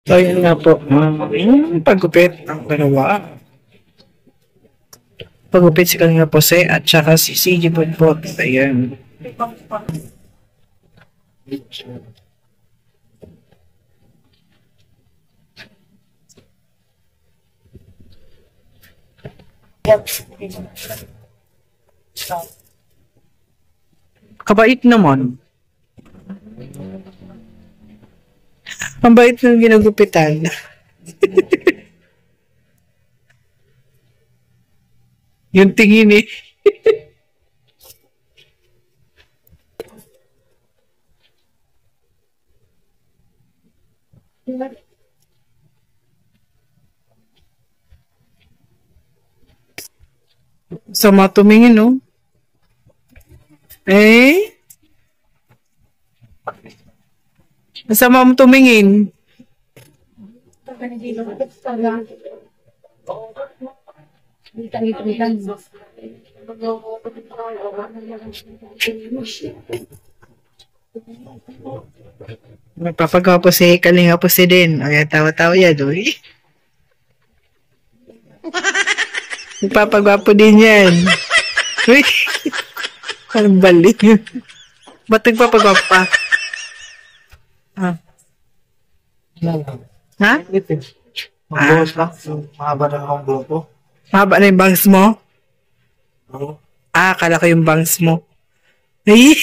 So, yun nga po. Yung paggupit ang dalawa. Paggupit si Kalinga Pose at saka si CG Budbot. Ayan. Kabait naman. Ang bait ng ginagupitan. Yung tingin eh. Sama tumingin, no? Eh? Sama mo tumingin. Magpapagawa po si Kalinga po si din. Ayan, tawa-tawa yan, uy. Magpapagawa po din yan. Uy. Parang balik yun. Ba't nagpapagawa pa? Ah. Ha? Magbuhos lang. Mahaba na akong buhok ko. Mahaba na yung bangs mo? Oo. Ah, akala ko yung bangs mo. Ay!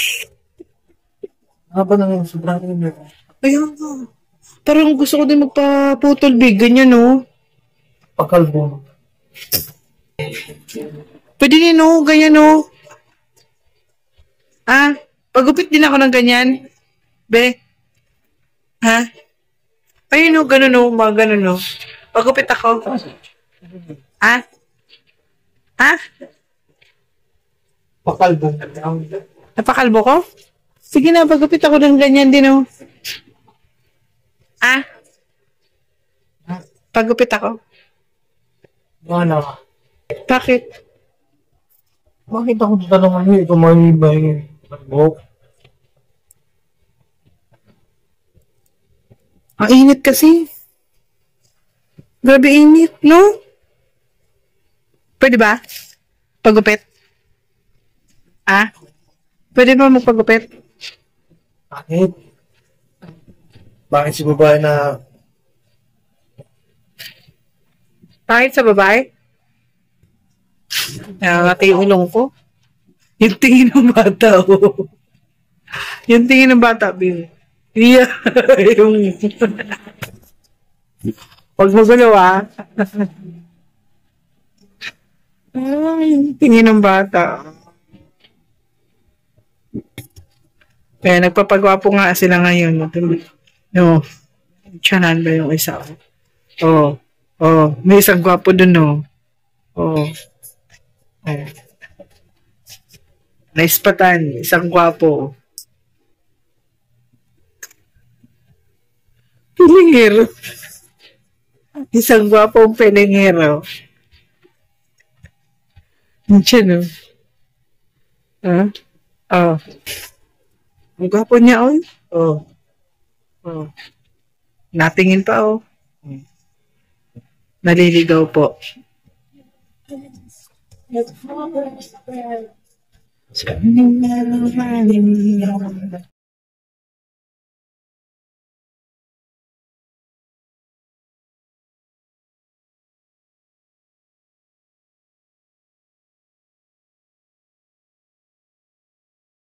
Mahaba na yung sobrang inyo. Ayun nga. Parang gusto ko din magpaputol big. Ganyan, no? Pakalbo. Pwede din, no? Ganyan, no? Ah, pagupit din ako ng ganyan. Be? Ha? Ayun, no? Ganun, no? Mga ganun, no? Pagupit ako. Ah? Ha? Pakalbo. Napakalbo ko? Sige na, pagupit ako ng ganyan din, no? Ah? Pagupit ako. Ano? Bakit? Bakit ako tatanungan niyo? Ikaw ba yung buhok? Ang init kasi. Grabe init, no? Pwede ba? Pagupit? Ah? Pwede ba magpagupit? Bakit? Bakit si babae na Kahit sa babae? Nakakati yung ilong ko. Yung tingin ng bata, oh. Yung tingin ng bata, Bill. Yeah. Yung... Huwag mo galaw, yung tingin ng bata. Kaya nagpapagwapo nga sila ngayon. No. Tiyanan ba yung isa? Oo. Oh, may isang gwapo dun, no? Oo. Oh. Naispatan, isang gwapo. Pilingero. Isang gwapong pilingero. Diyan, no? Ha? Oh. Ang gwapo niya, oh. Oh. Oh. Natingin pa, oh. Naliligaw po.